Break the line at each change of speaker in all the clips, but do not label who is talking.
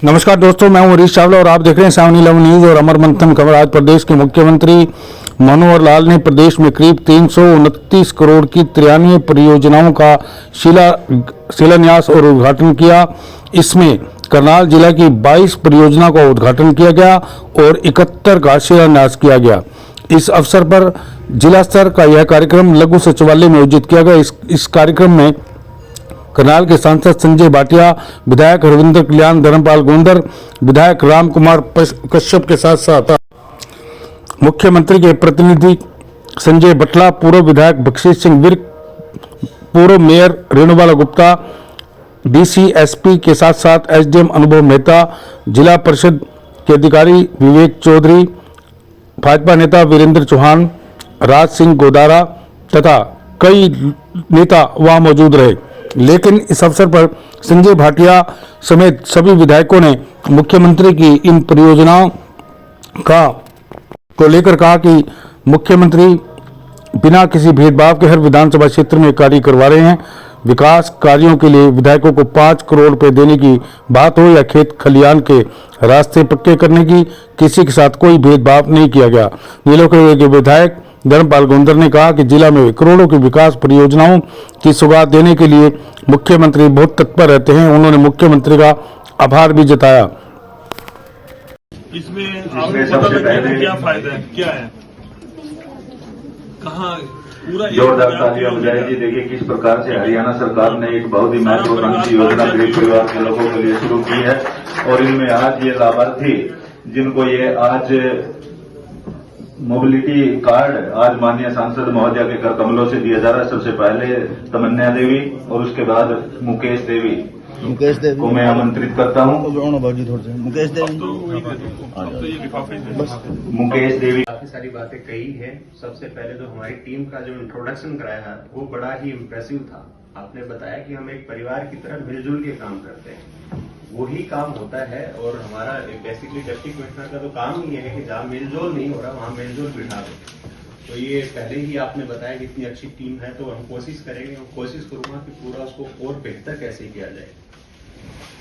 नमस्कार दोस्तों, मैं हूं हरीश चावला और आप देख रहे हैं 7-11 न्यूज और अमर मंथन खबर। आज प्रदेश के मुख्यमंत्री मनोहर लाल ने प्रदेश में करीब 329 करोड़ की 93 परियोजनाओं का शिलान्यास और उद्घाटन किया। इसमें करनाल जिला की 22 परियोजनाओं का उद्घाटन किया गया और 71 का शिलान्यास किया गया। इस अवसर पर जिला स्तर का यह कार्यक्रम लघु सचिवालय में आयोजित किया गया। इस कार्यक्रम में करनाल के सांसद संजय भाटिया, विधायक हरविंदर कल्याण, धर्मपाल गोंदर, विधायक राम कुमार कश्यप के साथ साथ मुख्यमंत्री के प्रतिनिधि संजय बटला, पूर्व विधायक बख्शीश सिंह विर्क, पूर्व मेयर रेणुबाला गुप्ता, डीसीएसपी के साथ साथ एसडीएम अनुभव मेहता, जिला परिषद के अधिकारी विवेक चौधरी, भाजपा नेता वीरेंद्र चौहान, राज सिंह गोदारा तथा कई नेता वहां मौजूद रहे। लेकिन इस अवसर पर संजय भाटिया समेत सभी विधायकों ने मुख्यमंत्री की इन परियोजनाओं को लेकर कहा कि मुख्यमंत्री बिना किसी भेदभाव के हर विधानसभा क्षेत्र में कार्य करवा रहे हैं। विकास कार्यों के लिए विधायकों को 5 करोड़ रुपए देने की बात हो या खेत खलियान के रास्ते पक्के करने की, किसी के साथ कोई भेदभाव नहीं किया गया। नीलोखेड़े के विधायक धर्मपाल गोंदर ने कहा कि जिला में करोड़ों की विकास परियोजनाओं की सौगात देने के लिए मुख्यमंत्री बहुत तत्पर रहते हैं। उन्होंने मुख्यमंत्री का आभार भी जताया।
इसमें आपको पता लग गया क्या फायदा है, क्या है, कहाँ पूरा
जोरदार तालियां बजाई जी। देखिए किस प्रकार से हरियाणा सरकार ने एक बहुत ही महत्वाकांक्षी योजना गरीब परिवार के लोगों के लिए शुरू की है और इनमें आज ये लाभार्थी जिनको ये आज मोबिलिटी कार्ड आज माननीय सांसद महोदया के कर कमलों से दिया जा रहा है। सबसे पहले तमन्या देवी और उसके बाद मुकेश देवी को मैं आमंत्रित करता हूं। मुकेश देवी
काफी सारी बातें कही है। सबसे पहले तो हमारी टीम का जो इंट्रोडक्शन कराया वो बड़ा ही इम्प्रेसिव था। आपने बताया कि हम एक परिवार की तरह मिलजुल के काम करते हैं, वही काम होता है। और हमारा बेसिकली डिप्टी कमिश्नर का तो काम ही है कि जहाँ मेलजोल नहीं हो रहा वहाँ मेलजोल बिठा दो। तो ये पहले ही आपने बताया कि इतनी अच्छी टीम है, तो हम कोशिश करेंगे और कोशिश करूंगा कि पूरा उसको और बेहतर कैसे किया जाए।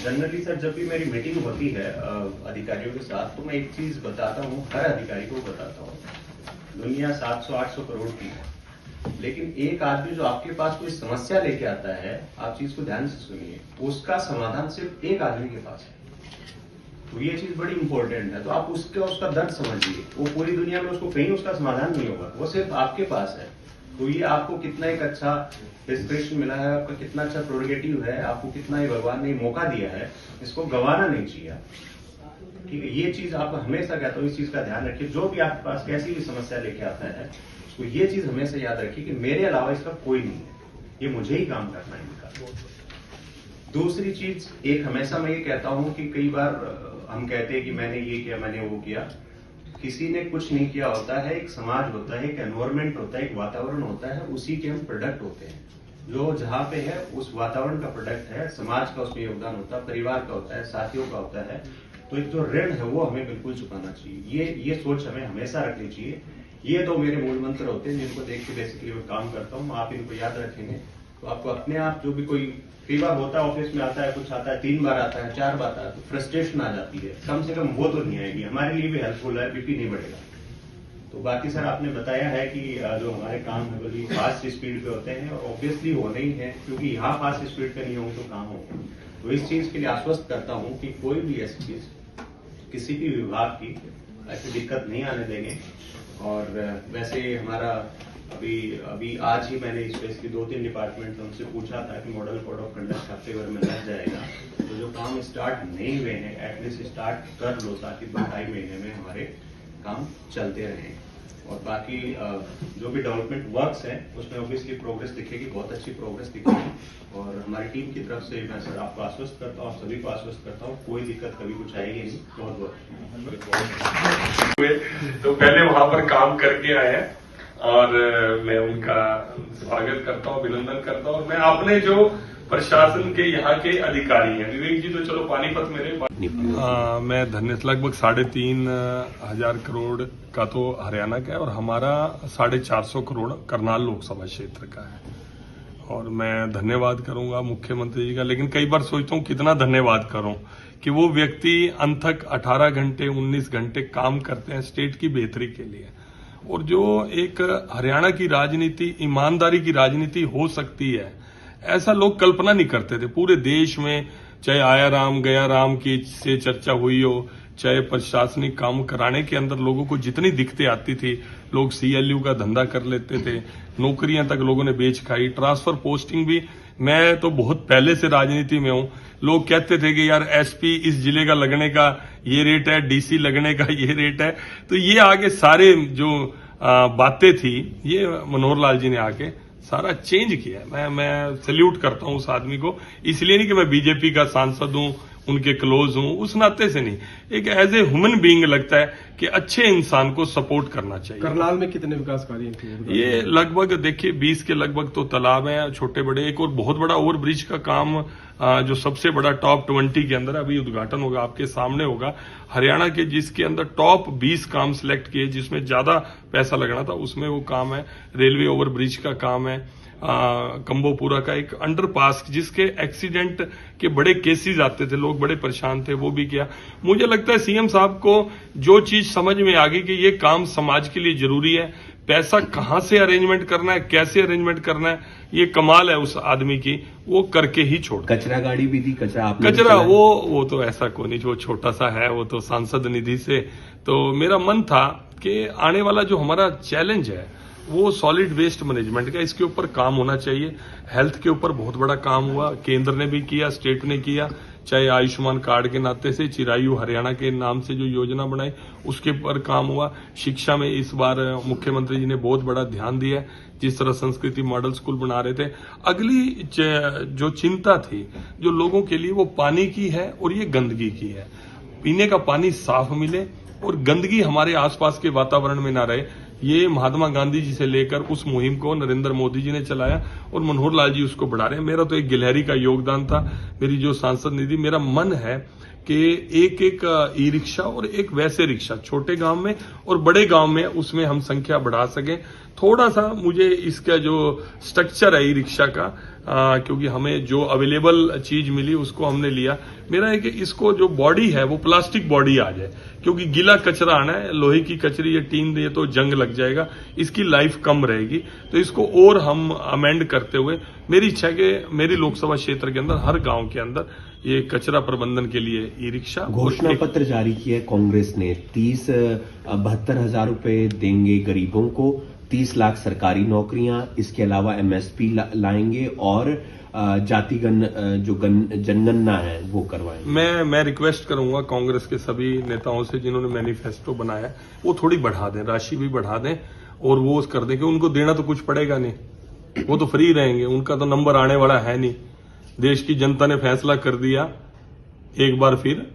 जनरली सर जब भी मेरी मीटिंग होती है अधिकारियों के साथ, तो मैं एक चीज बताता हूँ, हर अधिकारी को बताता हूँ। दुनिया 700-800 करोड़ की है, लेकिन एक आदमी जो आपके पास कोई समस्या लेके आता है, आप चीज को ध्यान से सुनिए, उसका समाधान सिर्फ एक आदमी के पास है। तो ये चीज बड़ी इंपॉर्टेंट है। तो आप उसका दर्द समझिए। वो पूरी दुनिया में उसको कहीं उसका समाधान नहीं होगा, वो सिर्फ आपके पास है। तो ये आपको कितना एक अच्छा डिस्क्रिप्शन मिला है, आपका कितना अच्छा प्रोरोगेटिव है, आपको कितना ही भगवान ने मौका दिया है, इसको गंवाना नहीं चाहिए। ठीक है, ये चीज आप हमेशा कहता हूँ, इस चीज का ध्यान रखिए। जो भी आपके पास कैसी भी समस्या लेके आता है, तो ये चीज हमेशा याद रखिए कि मेरे अलावा इसका कोई नहीं है, ये मुझे ही काम करना है इनका। दूसरी चीज, एक हमेशा मैं ये कहता हूं कि कई बार हम कहते हैं कि मैंने ये किया, मैंने वो किया। किसी ने कुछ नहीं किया होता है। एक समाज होता है, एक एनवायरमेंट होता है, एक वातावरण होता है, उसी के हम प्रोडक्ट होते हैं। जो जहां पे है उस वातावरण का प्रोडक्ट है, समाज का उसमें योगदान होता है, परिवार का होता है, साथियों का होता है। तो एक जो ऋण है वो हमें बिल्कुल चुकाना चाहिए। ये सोच हमें हमेशा रखनी चाहिए। ये दो मेरे मूल मंत्र होते हैं जिनको देख के बेसिकली मैं काम करता हूँ। आप इनको याद रखेंगे तो आपको अपने आप, जो भी कोई कई बार होता है ऑफिस में आता है, कुछ आता है, 3 बार आता है, 4 बार आता है, तो फ्रस्ट्रेशन आ जाती है। कम से कम वो तो नहीं आएगी, हमारे लिए भी हेल्पफुल है, बीपी नहीं बढ़ेगा। तो बाकी सर आपने बताया है कि जो हमारे काम है बड़ी फास्ट स्पीड पे होते हैं और ऑब्वियसली होने ही है, क्योंकि यहाँ फास्ट स्पीड पे नहीं होंगे तो काम होगा। तो इस चीज के लिए आश्वस्त करता हूँ कि कोई भी ऐसी चीज किसी भी विभाग की ऐसी दिक्कत नहीं आने देंगे। और वैसे हमारा अभी आज ही मैंने स्पेशली 2-3 डिपार्टमेंट उनसे पूछा था कि मॉडल कोड ऑफ कंडक्ट हफ्ते भर में लग जाएगा। तो जो काम स्टार्ट नहीं हुए हैं एटलीस्ट स्टार्ट कर लो, ताकि 2-2.5 महीने में हमारे काम चलते रहें। और बाकी जो भी डेवलपमेंट वर्क्स हैं उसमें ऑब्वियसली प्रोग्रेस दिखेगी, बहुत अच्छी प्रोग्रेस दिखेगी। और हमारी टीम की तरफ से मैं सर आपको आश्वस्त करता हूँ, सभी को आश्वस्त करता हूँ, कोई दिक्कत कभी कुछ आएगी नहीं। बहुत बहुत
तो पहले वहां पर काम करके आए हैं और मैं उनका स्वागत करता हूँ, अभिनंदन करता हूँ। और मैं अपने जो प्रशासन के यहाँ के अधिकारी हैं, विवेक जी तो चलो पानीपत मेरे मैं धन्य लगभग 3,500 करोड़ का तो हरियाणा का है और हमारा 450 करोड़ करनाल लोकसभा क्षेत्र का है। और मैं धन्यवाद करूंगा मुख्यमंत्री जी का, लेकिन कई बार सोचता हूँ कितना धन्यवाद करूं कि वो व्यक्ति अंतक 18 घंटे 19 घंटे काम करते हैं स्टेट की बेहतरी के लिए। और जो एक हरियाणा की राजनीति ईमानदारी की राजनीति हो सकती है, ऐसा लोग कल्पना नहीं करते थे। पूरे देश में चाहे आया राम गया राम की से चर्चा हुई हो, चाहे प्रशासनिक काम कराने के अंदर लोगों को जितनी दिक्कतें आती थी, लोग सीएलयू का धंधा कर लेते थे, नौकरियां तक लोगों ने बेच खाई, ट्रांसफर पोस्टिंग भी। मैं तो बहुत पहले से राजनीति में हूं, लोग कहते थे कि यार एसपी इस जिले का लगने का ये रेट है, डीसी लगने का ये रेट है। तो ये आगे सारे जो बातें थी, ये मनोहर लाल जी ने आके सारा चेंज किया। मैं सैल्यूट करता हूं उस आदमी को, इसलिए नहीं कि मैं बीजेपी का सांसद हूं, उनके क्लोज हूं, उस नाते से नहीं, एक एज ए ह्यूमन बीइंग लगता है कि अच्छे इंसान को सपोर्ट करना चाहिए।
करनाल में कितने विकास कार्य हैं?
ये लगभग देखिए 20 के लगभग तो तालाब हैं, छोटे बड़े। एक और बहुत बड़ा ओवर ब्रिज का काम जो सबसे बड़ा टॉप 20 के अंदर अभी उद्घाटन होगा, आपके सामने होगा। हरियाणा के जिसके अंदर टॉप 20 काम सिलेक्ट किए जिसमें ज्यादा पैसा लगना था, उसमें वो काम है। रेलवे ओवर ब्रिज का काम है, कंबोपुरा का एक अंडरपास जिसके एक्सीडेंट के बड़े केसेस आते थे, लोग बड़े परेशान थे, वो भी किया। मुझे लगता है सीएम साहब को जो चीज समझ में आ गई कि ये काम समाज के लिए जरूरी है, पैसा कहां से अरेंजमेंट करना है, कैसे अरेंजमेंट करना है, ये कमाल है उस आदमी की, वो करके ही छोड़।
कचरा गाड़ी भी थी,
कचरा वो तो ऐसा कोई नहीं, जो छोटा सा है वो तो सांसद निधि से। तो मेरा मन था कि आने वाला जो हमारा चैलेंज है वो सॉलिड वेस्ट मैनेजमेंट का, इसके ऊपर काम होना चाहिए। हेल्थ के ऊपर बहुत बड़ा काम हुआ, केंद्र ने भी किया, स्टेट ने किया, चाहे आयुष्मान कार्ड के नाते से चिरायु हरियाणा के नाम से जो योजना बनाई उसके ऊपर काम हुआ। शिक्षा में इस बार मुख्यमंत्री जी ने बहुत बड़ा ध्यान दिया है, जिस तरह संस्कृति मॉडल स्कूल बना रहे थे। अगली जो चिंता थी जो लोगों के लिए, वो पानी की है और ये गंदगी की है। पीने का पानी साफ मिले और गंदगी हमारे आसपास के वातावरण में ना रहे। ये महात्मा गांधी जी से लेकर उस मुहिम को नरेंद्र मोदी जी ने चलाया और मनोहर लाल जी उसको बढ़ा रहे हैं। मेरा तो एक गिलहरी का योगदान था, मेरी जो सांसद निधि। मेरा मन है कि एक एक ई रिक्शा और एक वैसे रिक्शा छोटे गांव में और बड़े गांव में उसमें हम संख्या बढ़ा सकें। थोड़ा सा मुझे इसका जो स्ट्रक्चर है ई रिक्शा का, क्योंकि हमें जो अवेलेबल चीज मिली उसको हमने लिया। मेरा है कि इसको जो बॉडी है वो प्लास्टिक बॉडी आ जाए, क्योंकि गीला कचरा आना है, लोहे की कचरी या टीन ये तो जंग लग जाएगा, इसकी लाइफ कम रहेगी। तो इसको और हम अमेंड करते हुए, मेरी इच्छा है कि मेरी लोकसभा क्षेत्र के अंदर हर गांव के अंदर ये कचरा प्रबंधन के लिए ई रिक्शा।
घोषणा पत्र जारी किया है कांग्रेस ने, 72,000 रुपए देंगे गरीबों को, 30 लाख सरकारी नौकरियां, इसके अलावा एमएसपी लाएंगे और जाति जनगणना है वो करवाएंगे।
मैं रिक्वेस्ट करूंगा कांग्रेस के सभी नेताओं से जिन्होंने मैनिफेस्टो बनाया है, वो थोड़ी बढ़ा दें, राशि भी बढ़ा दें और वो कर दें कि उनको देना तो कुछ पड़ेगा नहीं, वो तो फ्री रहेंगे, उनका तो नंबर आने वाला है नहीं। देश की जनता ने फैसला कर दिया एक बार फिर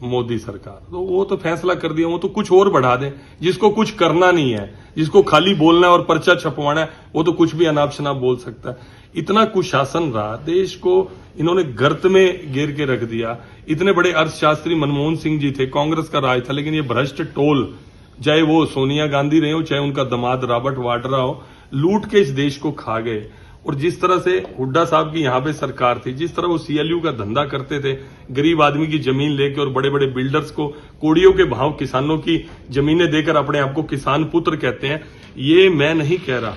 मोदी सरकार, तो वो तो फैसला कर दिया, वो तो कुछ और बढ़ा दें। जिसको कुछ करना नहीं है, जिसको खाली बोलना है और पर्चा छपवाना है, वो तो कुछ भी अनाप शनाप बोल सकता है। इतना कुशासन रहा, देश को इन्होंने गर्त में घेर के रख दिया। इतने बड़े अर्थशास्त्री मनमोहन सिंह जी थे, कांग्रेस का राज था, लेकिन ये भ्रष्ट टोल, चाहे वो सोनिया गांधी रहे हो, चाहे उनका दामाद रॉबर्ट वाड्रा हो, लूट के इस देश को खा गए। और जिस तरह से हुड्डा साहब की यहां पे सरकार थी, जिस तरह वो सीएलयू का धंधा करते थे, गरीब आदमी की जमीन लेके और बड़े बड़े बिल्डर्स को कोड़ियों के भाव किसानों की जमीनें देकर अपने आप को किसान पुत्र कहते हैं। ये मैं नहीं कह रहा,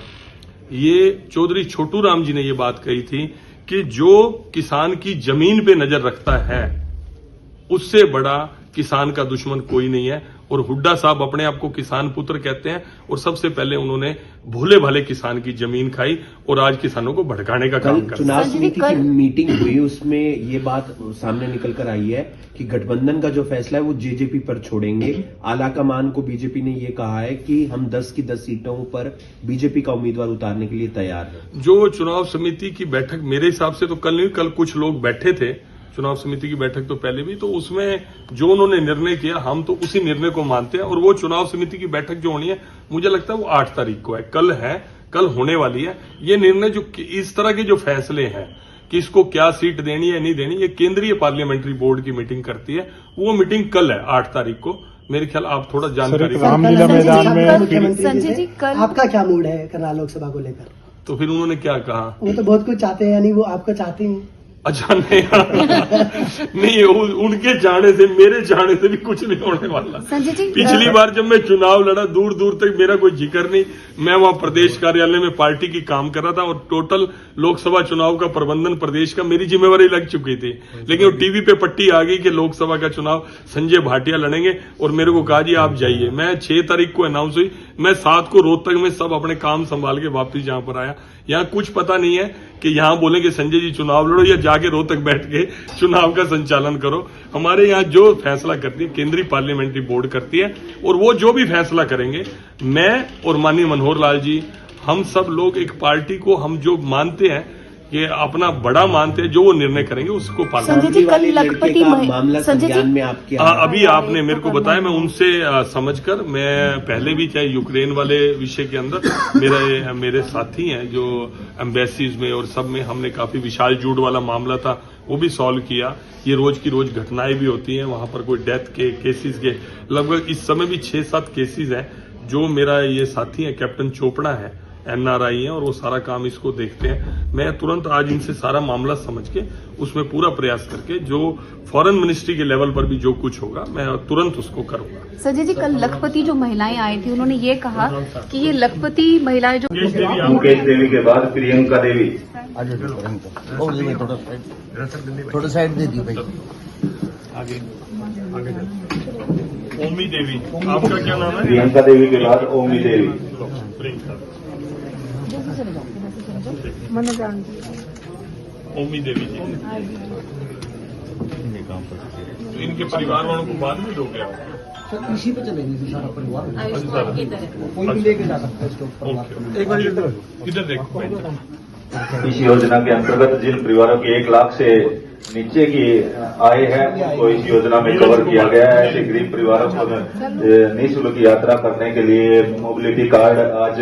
ये चौधरी छोटू राम जी ने ये बात कही थी कि जो किसान की जमीन पे नजर रखता है उससे बड़ा किसान का दुश्मन कोई नहीं है। और हुड्डा साहब अपने आप को किसान पुत्र कहते हैं और सबसे पहले उन्होंने भोले भाले किसान की जमीन खाई और आज किसानों को भड़काने का काम कर।
चुनाव समिति की मीटिंग हुई, उसमें ये बात सामने निकल कर आई है कि गठबंधन का जो फैसला है वो जेजेपी पर छोड़ेंगे। आलाकमान को बीजेपी ने ये कहा है कि हम 10 की 10 सीटों पर बीजेपी का उम्मीदवार उतारने के लिए तैयार है।
जो चुनाव समिति की बैठक मेरे हिसाब से तो कल नहीं, कल कुछ लोग बैठे थे चुनाव समिति की बैठक तो पहले भी, तो उसमें जो उन्होंने निर्णय किया हम तो उसी निर्णय को मानते हैं। और वो चुनाव समिति की बैठक जो होनी है, मुझे लगता है वो 8 तारीख को है, कल होने वाली है। ये निर्णय जो इस तरह के जो फैसले हैं कि इसको क्या सीट देनी है नहीं देनी, ये केंद्रीय पार्लियामेंट्री बोर्ड की मीटिंग करती है। वो मीटिंग कल है 8 तारीख को। मेरे ख्याल आप थोड़ा जानकारी
रामलीला मैदान में
संजय जी कल
आपका क्या मूड है करनाल लोकसभा को लेकर?
तो फिर उन्होंने क्या कहा?
वो तो बहुत कुछ चाहते हैं, यानी वो आपको चाहते नहीं।
अच्छा नहीं उनके जाने से मेरे जाने से भी कुछ नहीं होने वाला।
संजय जी,
पिछली बार जब मैं चुनाव लड़ा दूर दूर तक मेरा कोई जिक्र नहीं, मैं वहां प्रदेश कार्यालय में पार्टी की काम कर रहा था और टोटल लोकसभा चुनाव का प्रबंधन प्रदेश का मेरी जिम्मेवारी लग चुकी थी। लेकिन वो टीवी पे पट्टी आ गई कि लोकसभा का चुनाव संजय भाटिया लड़ेंगे और मेरे को कहा जी आप जाइए। मैं 6 तारीख को अनाउंस हुई, मैं 7 को रोहतक में सब अपने काम संभाल के वापिस यहां पर आया। यहाँ कुछ पता नहीं है कि यहाँ बोले कि संजय जी चुनाव लड़ो या जाके रोहतक बैठ के चुनाव का संचालन करो। हमारे यहाँ जो फैसला करती है केंद्रीय पार्लियामेंट्री बोर्ड करती है और वो जो भी फैसला करेंगे, मैं और माननीय मनोहर लाल जी, हम सब लोग एक पार्टी को हम जो मानते हैं कि अपना बड़ा मानते हैं, जो वो निर्णय करेंगे उसको पालन।
संजय जी, कल लखपति
मामला
संजय जी,
संज्ञान में आपके
अभी आपने मेरे को बताया, मैं उनसे समझकर, मैं पहले भी चाहे यूक्रेन वाले विषय के अंदर मेरे साथी हैं जो एम्बेसीज में और सब में हमने काफी विशाल जूड वाला मामला था वो भी सॉल्व किया। ये रोज की रोज घटनाएं भी होती हैं वहां पर, कोई डेथ के केसेस के लगभग इस समय भी 6-7 केसेस हैं। जो मेरा ये साथी है कैप्टन चोपड़ा है, NRI है और वो सारा काम इसको देखते हैं। मैं तुरंत आज इनसे सारा मामला समझ के उसमें पूरा प्रयास करके जो फॉरेन मिनिस्ट्री के लेवल पर भी जो कुछ होगा मैं तुरंत उसको करूंगा।
संजय जी, कल लखपति जो महिलाएं आई थी उन्होंने ये कहा कि ये लखपति महिलाएं जो
मुकेश देवी के बाद प्रियंका देवी।
थोड़ा साइड दे दियो भाई।
ओमी देवी, आपका क्या नाम है?
प्रियंका देवी के बाद ओमी देवी।
ओमी देवी जी, तो इनके परिवार वालों को बाद में दोगे आप?
सर इसी पे चलेंगे सारा परिवार, कोई भी लेके जा सकता है इसको परिवार। एक बार
इधर देखो।
इस योजना के अंतर्गत जिन परिवारों की 1 लाख से नीचे की आय है उनको इस योजना में कवर किया गया है। ऐसे गरीब परिवारों को निःशुल्क यात्रा करने के लिए मोबिलिटी कार्ड आज